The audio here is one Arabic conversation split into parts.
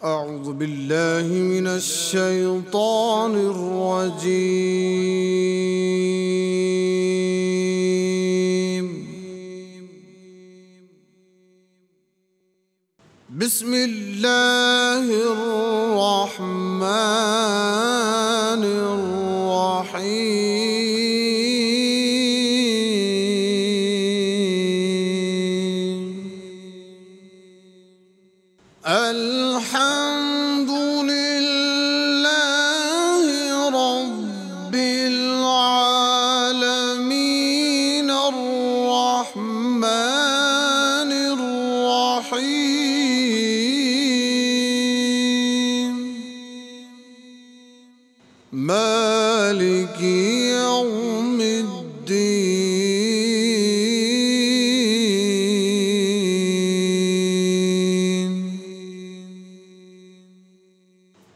أعوذ بالله من الشيطان الرجيم. بسم الله الرحمن الرحيم. الحمد لله رب العالمين الرحمن الرحيم مالك يوم الدين.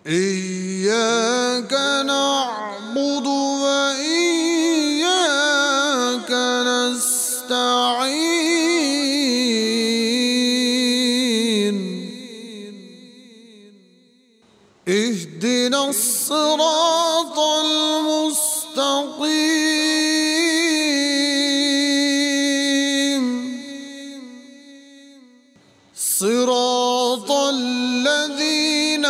إياك نعبد وإياك نستعين. اهدنا الصراط المستقيم صراط الذين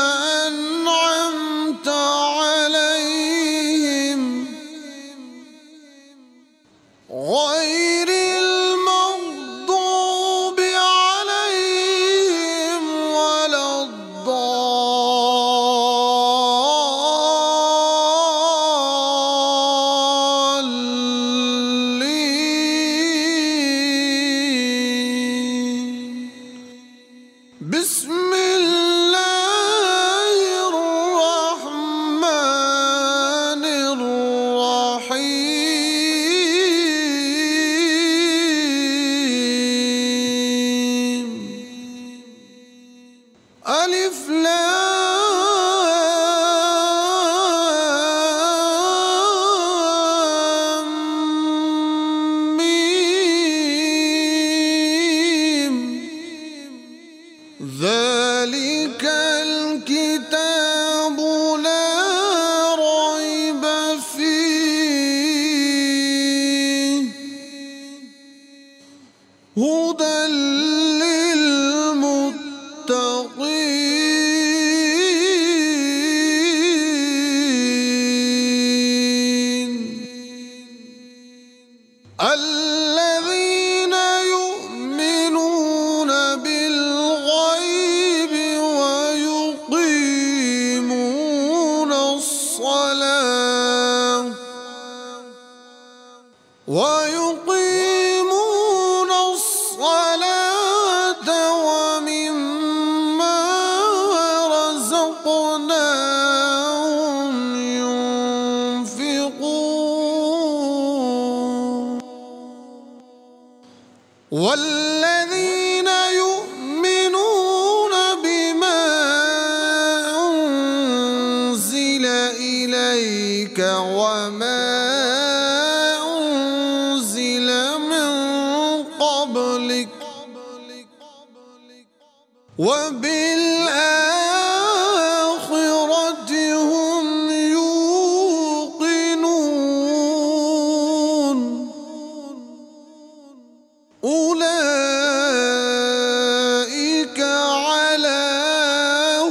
أنعمت عليهم غير المغضوب عليهم ولا الضالين. بسم الله الرحمن الرحيم. ألف لام ميم. ذلك الكتاب لا ريب فيه هدى للمتقين الذين يؤمنون بالغيب ويقيمون الصلاة ومما رزقناهم ينفقون. والذين يؤمنون بما أنزل إليك وما أنزل من قبلك وبالآخرة هم يوقنون. أولئك على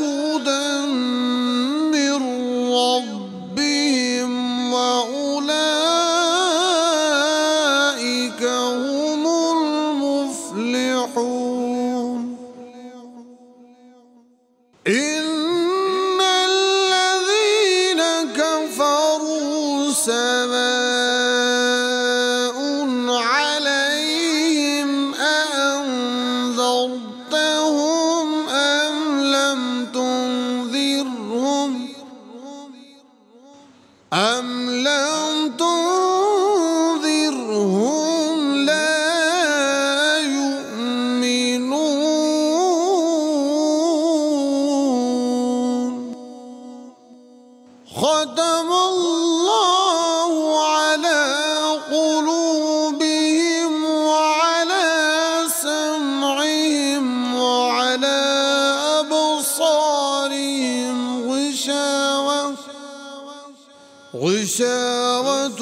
هدى من ربهم غشاوة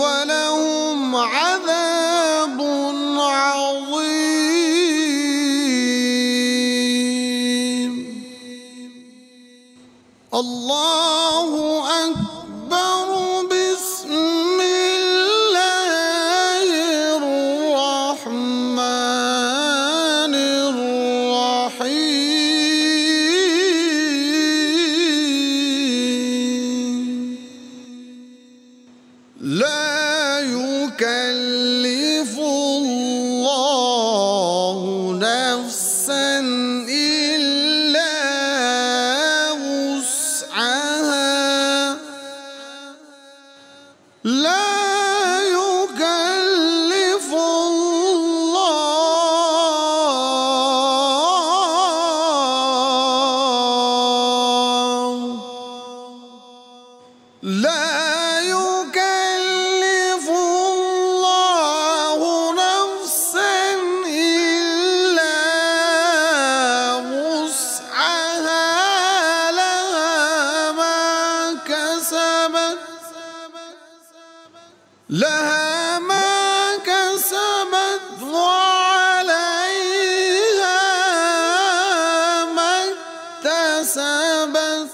ولهم عذاب عظيم. الله أكبر. بسم الله الرحمن الرحيم. لا يكلف الله نفسا إلا وسعها. لا يكلف الله نفسا إلا وسعها. لها ما كسبت وعليها ما اكتسبت.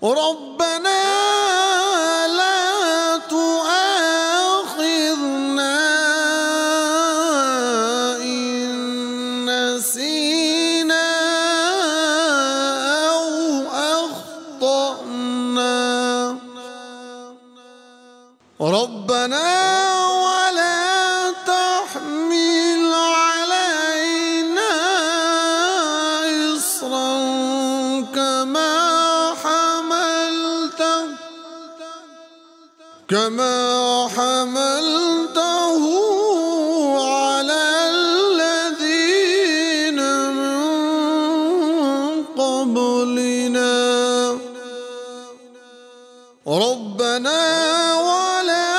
ربنا لا تؤاخذنا إن نسينا أو أخطأنا. ربنا ولا تحمل علينا إصرا كما حملته على الذين من قبلنا. ربنا ولا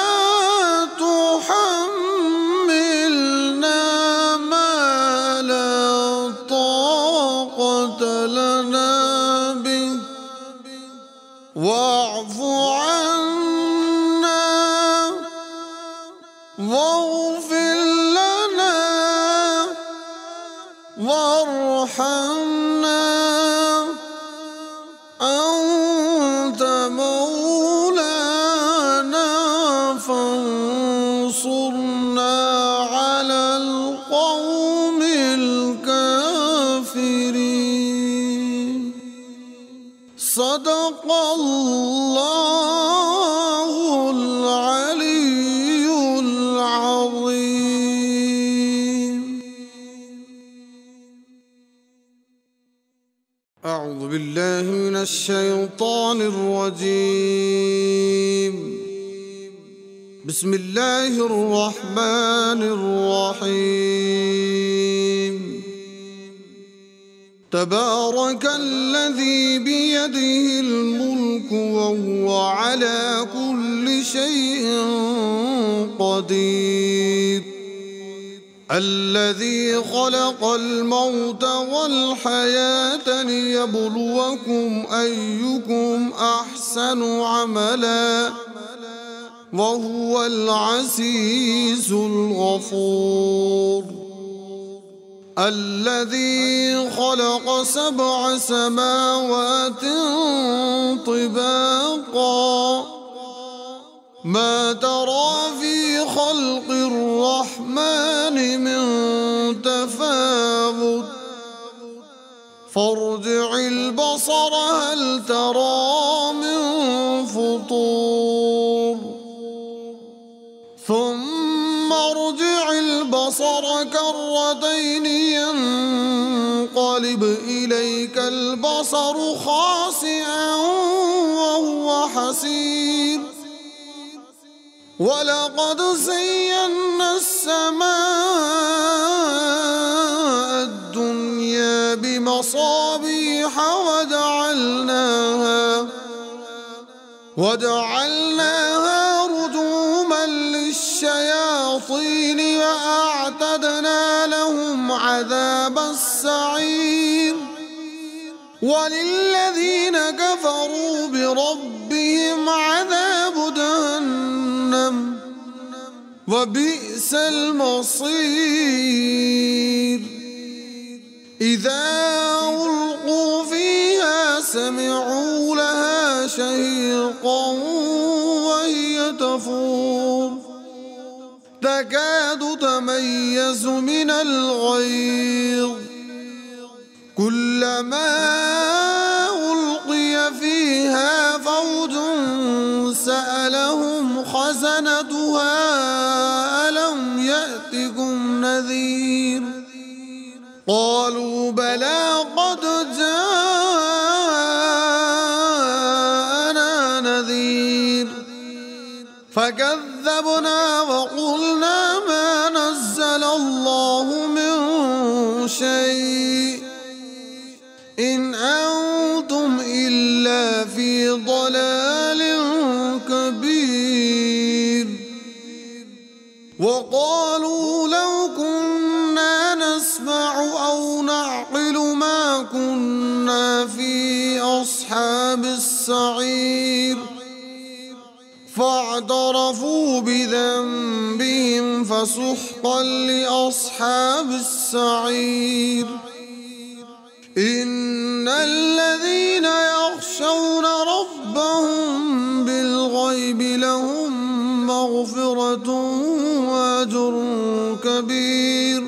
تحملنا ما لا طاقة لنا به واعف عنا واغفر لنا وارحمنا. أنت مولانا فانصرنا على القوم الكافرين. صدق الله العلي العظيم. أعوذ بالله من الشيطان الرجيم. بسم الله الرحمن الرحيم. تبارك الذي بيده الملك وهو على كل شيء قدير. الذي خلق الموت والحياة ليبلوكم أيكم أحسن عملا وهو العزيز الغفور. الذي خلق 7 سماوات طباقا ما ترى في خلق الرحمن من تفاوت فارجع البصر هل ترى من فطور ثم ارجع البصر كرتين ينقلب إليك البصر خاسئا وهو حسير. ولقد زينا السماء الدنيا بمصابيح وجعلناها رجوما للشياطين وأعتدنا لهم عذاب السعير. وللذين كفروا بربهم عذاب جهنم وبئس المصير إذا ألقوا فيها سمعوا لها شهيقا وهي تفور تكاد تميز من الغيظ كلما ألقي فيها فوج سألهم خزنتها ألم يأتكم نذير قالوا بلى قد جاءنا نذير فكذبنا وقلنا ما نزل الله من شيء إن أنتم إلا في ضلال كبير وقالوا لو كنا نسمع أو نعقل ما كنا في أصحاب السعير فاعترفوا بذنبهم فسحقا لأصحاب السعير إن الذين يخشون ربهم بالغيب لهم مغفرة وأجر كبير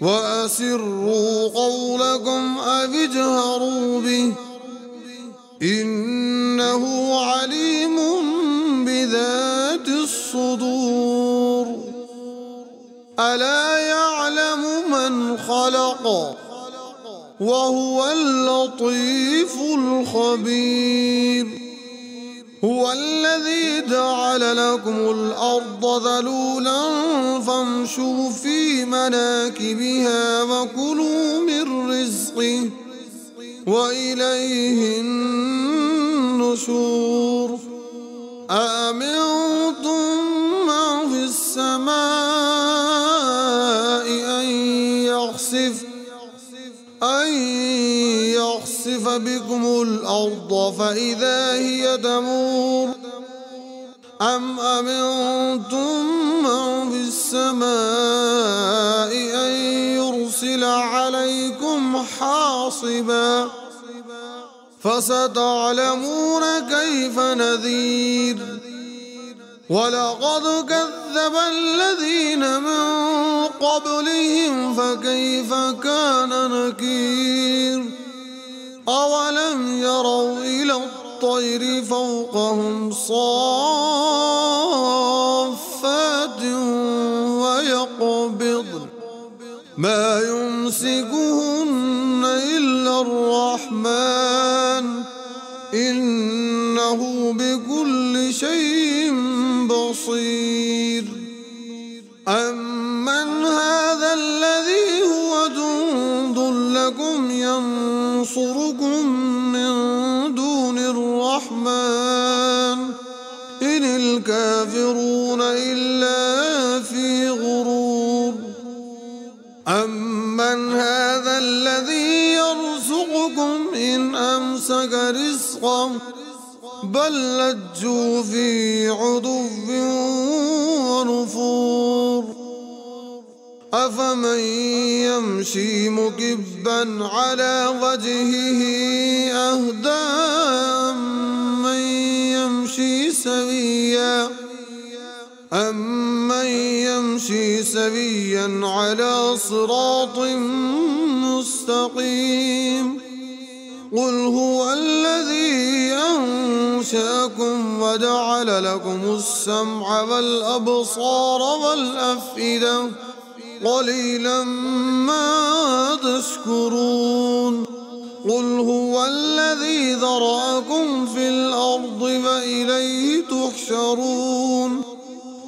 وأسروا قولكم أو اجهروا به إنه عليم بذات الصدور ألا يعلم من خلق وهو اللطيف الخبير هو الذي جعل لكم الأرض ذلولا فامشوا في مناكبها وكلوا من رزقه وإليه النشور أأمنتم من في السماء أن يخسف بكم الأرض فإذا هي تمور أم أمنتم من في السماء أن يرسل عليكم حاصبا فستعلمون كيف نذير ولقد كذب الذين من قبلهم فكيف كان نكير أولم يروا إلى الطير فوقهم صافات ويقبضن ما يمسكهن إلا الرحمن إنه بكل شيء بصير أمن هذا الذي هو جند لكم ينصركم من دون الرحمن إن الكافرون إلا في غرور أمن هذا الذي يرزقكم إن أمسك رزقه بل لجوا في عتو ونفور أفمن يمشي مكبا على وجهه أهدى أمن يمشي سويا على صراط مستقيم قل هو الذي أنشأكم وجعل لكم السمع والأبصار والأفئدة قليلا ما تشكرون قل هو الذي ذرأكم في الأرض وإليه تحشرون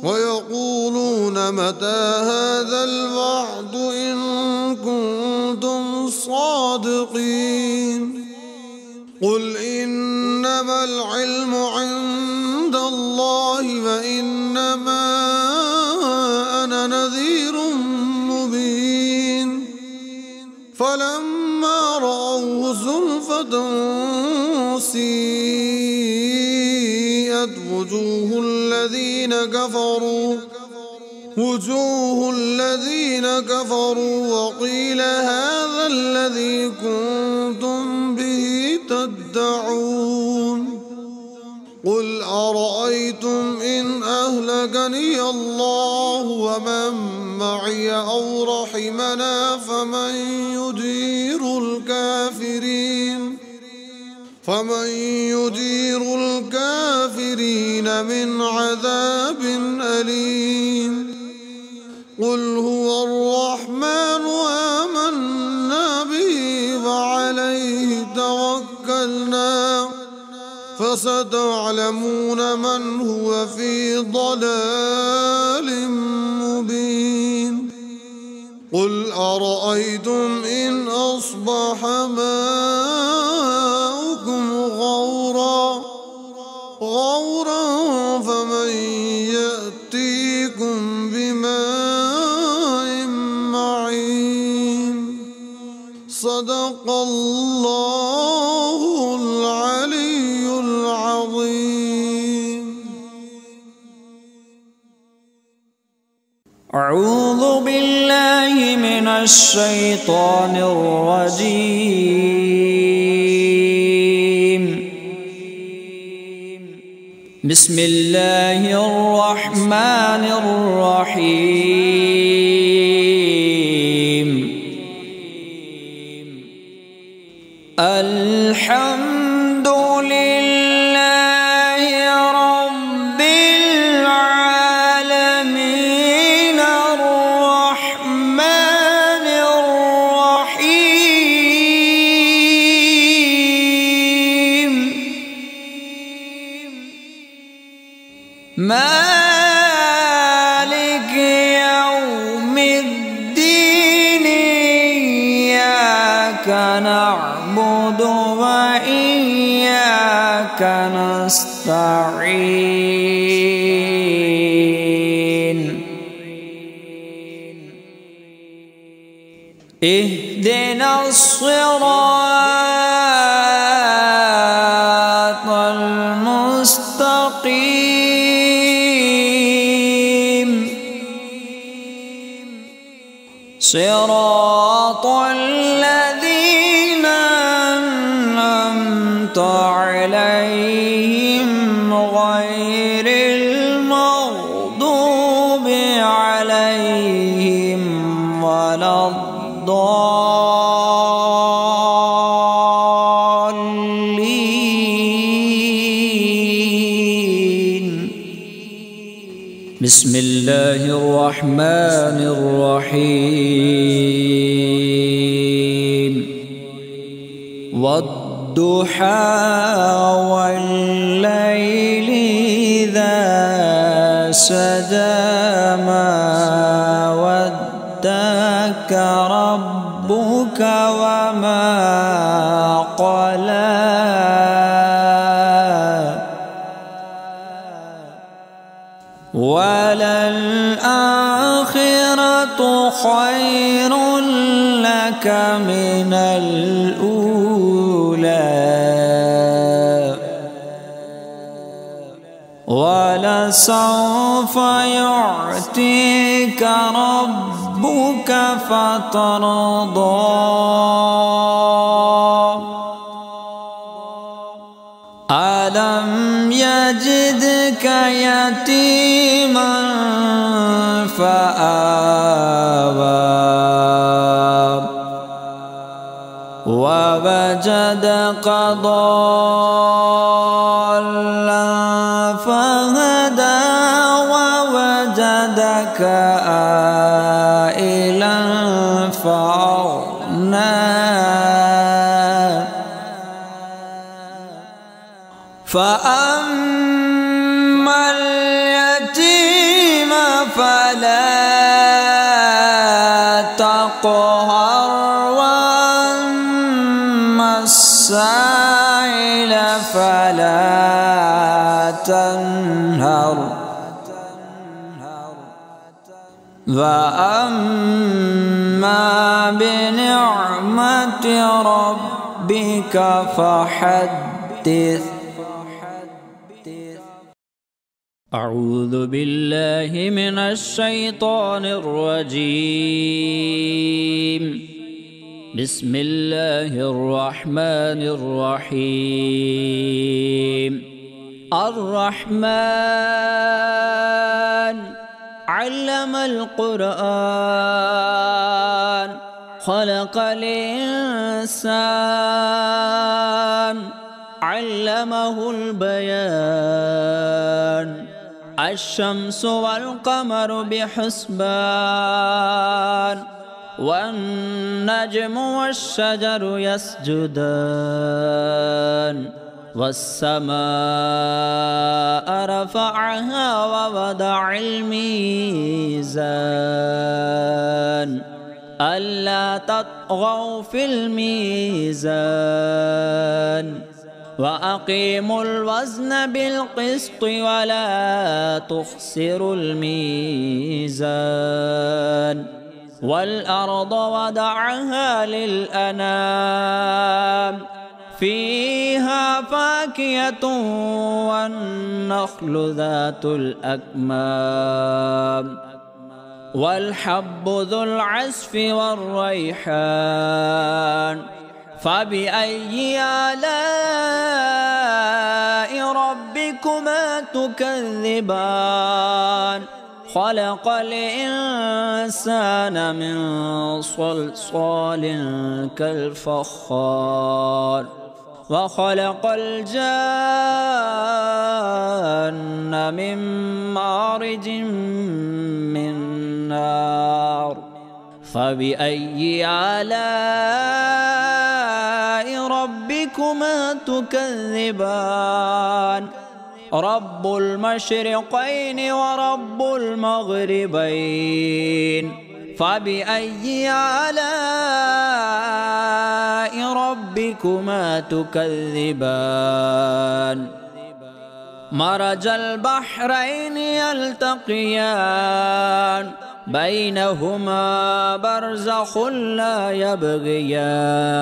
ويقولون متى هذا الوعد إن كنتم صادقين قل إنما العلم عند الله وإنما أنا نذير مبين فلا فلما رأوه زلفة سيئت وجوه الذين كفروا وقيل هذا الذي كنتم به تدعون قل أرأيتم إن أهلكني الله ومن معي أو رحمنا فمن يجير الكافرين من عذاب أليم قل هو الرحمن آمنا به فعليه توكلنا فستعلمون من هو في ضلال مبين قل أرأيتم إن أصبح ماؤكم غورا فمن يأتيكم بماء معين صدق الله العلي العظيم. أعوذ بالله من الشيطان الرجيم. بسم الله الرحمن الرحيم. الحمد لله رب العالمين الرحمن الرحيم مالك يوم الدين إياك نعبد وإياك نستعين اهدنا الصراط المستقيم صراط الذين أنعمت عليهم غير المغضوب عليهم ولا الضالين. بسم الله الرحمن الرحيم. والضحى والليل إذا سجى ما ودعك ربك وما قلى وللآخرة خير لك من الأولى ولسوف يعطيك ربك فترضى ألم يجدك يتيما فآوى ووجدك ضالا فهدى ووجدك عائلا فأغنى فأما اليتيم فلا تقهر وأما السائل فلا تنهر وأما أما بنعمة ربك فحدث. أعوذ بالله من الشيطان الرجيم. بسم الله الرحمن الرحيم. الرحمن علم القرآن خلق الإنسان علمه البيان. الشمس والقمر بحسبان والنجم والشجر يسجدان. والسماء رفعها ووضع الميزان ألا تطغوا في الميزان وأقيموا الوزن بالقسط ولا تخسروا الميزان. والأرض وضعها للأنام فيها فاكهة والنخل ذات الأكمام والحب ذو العصف والريحان. فبأي آلاء ربكما تكذبان. خلق الإنسان من صلصال كالفخار وخلق الجان من مارج من نار. فبأي آلاء ربكما تكذبان. رب المشرقين ورب المغربين. فبأي آلاء ربكما تكذبان. مرج البحرين يلتقيان بينهما برزخ لا يبغيان.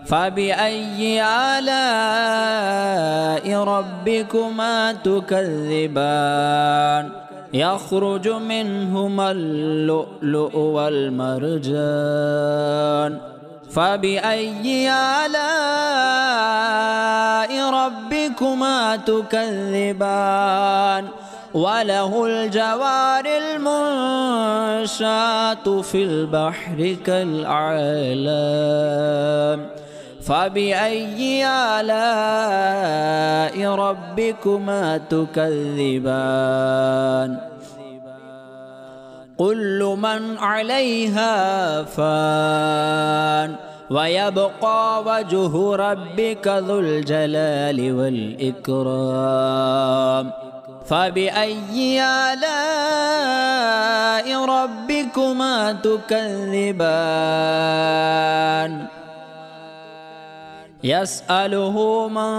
فبأي آلاء ربكما تكذبان. يخرج منهما اللؤلؤ والمرجان. فبأي آلاء ربكما تكذبان. وله الجوار المنشآت في البحر كالأعلام. فبأي آلاء ربكما تكذبان. كل من عليها فان ويبقى وجه ربك ذو الجلال والإكرام. فبأي آلاء ربكما تكذبان. يسأله من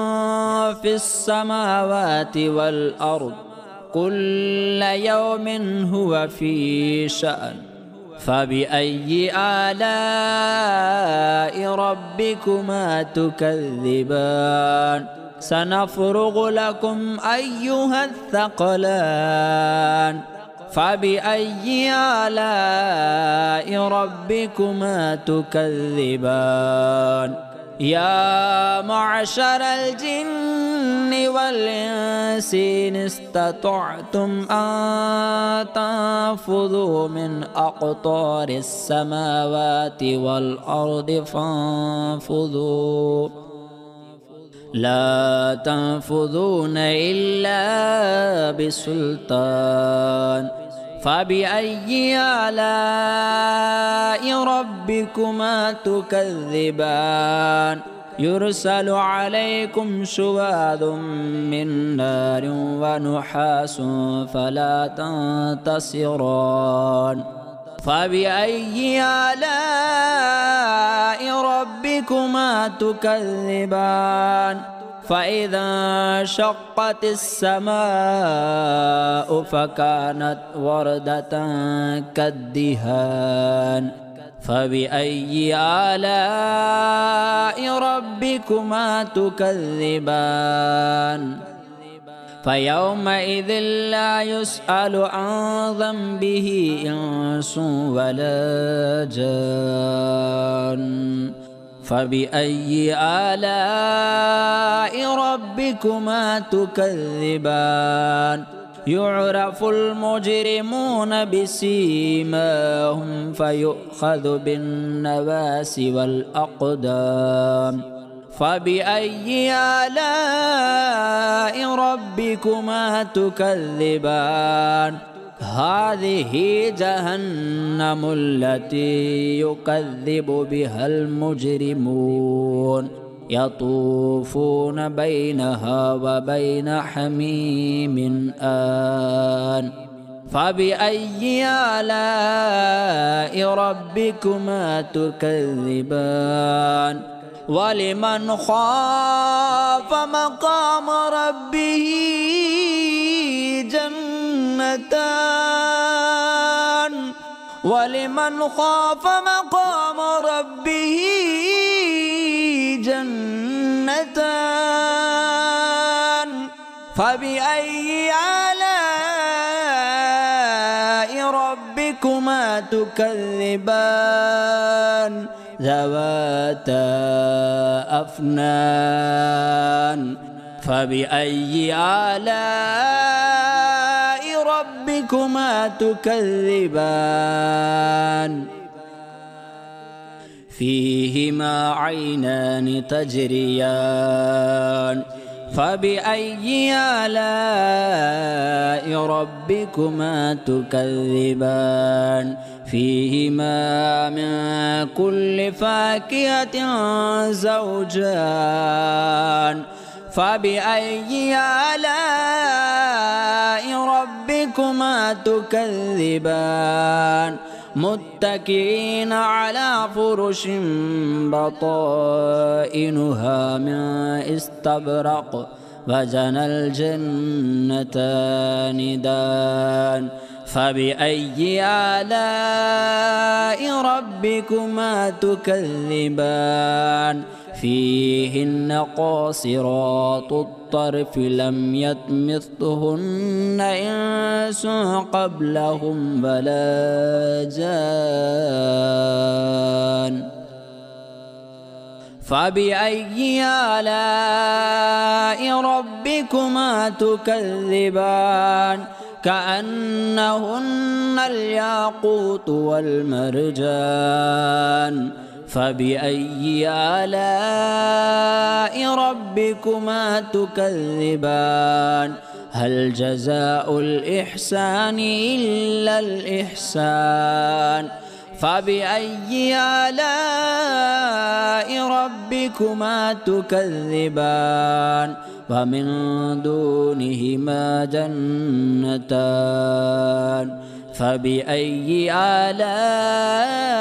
في السماوات والأرض كل يوم هو في شأن. فبأي آلاء ربكما تكذبان. سنفرغ لكم أيها الثقلان. فبأي آلاء ربكما تكذبان. يا معشر الجن والإنس إن استطعتم أن تنفذوا من أقطار السماوات والأرض فانفذوا لا تنفذون إلا بسلطان. فبأي آلاء ربكما تكذبان. يرسل عليكم شواظ من نار ونحاس فلا تنتصران. فبأي آلاء ربكما تكذبان. فإذا انشقت السماء فكانت وردة كالدهان فبأي آلاء ربكما تكذبان فيومئذ لا يسأل عن ذنبه إنس ولا جان فبأي آلاء ربكما تكذبان يعرف المجرمون بسيماهم فيؤخذ بالنواصي والأقدام فبأي آلاء ربكما تكذبان هذه جهنم التي يكذب بها المجرمون يطوفون بينها وبين حميم آن فبأي آلاء ربكما تكذبان ولمن خاف مقام ربه جنتان ولمن خاف مقام ربه جنتان فبأي آلاء ربكما تكذبان ذواتا أفنان فبأي آلاء ربكما تكذبان فيهما عينان تجريان فبأي آلاء ربكما تكذبان فيهما من كل فاكهة زوجان فبأي آلاء ربكما تكذبان متكئين على فرش بطائنها من استبرق وجنى الجنتان دان فبأي آلاء ربكما تكذبان فيهن قاصرات الطرف لم يطمثهن إنس قبلهم ولا جان فبأي آلاء ربكما تكذبان كأنهن الياقوت والمرجان فبأي آلاء ربكما تكذبان هل جزاء الإحسان إلا الإحسان فبأي آلاء ربكما تكذبان ومن دونهما جنتان فبأي آلاء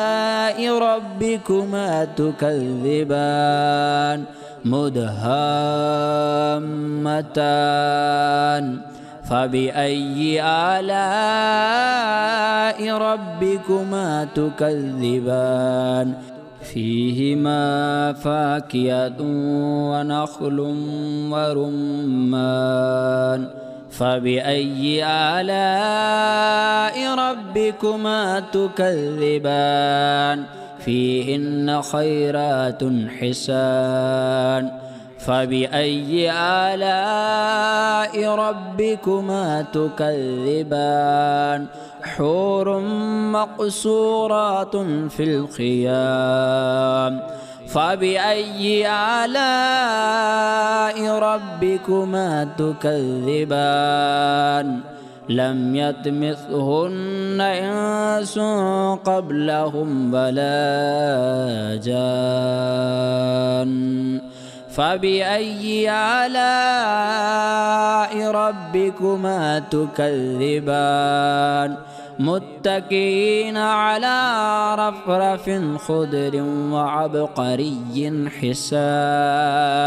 ربكما تكذبان مدهامتان فبأي آلاء ربكما تكذبان فيهما فاكهة ونخل ورمان فبأي آلاء ربكما تكذبان فيهن خيرات حسان فبأي آلاء ربكما تكذبان حور مقصورات في الخيام فبأي آلاء ربكما تكذبان لم يطمثهن إنس قبلهم ولا جان فبأي آلاء ربكما تكذبان متكئين على رفرف خضر وعبقري حسان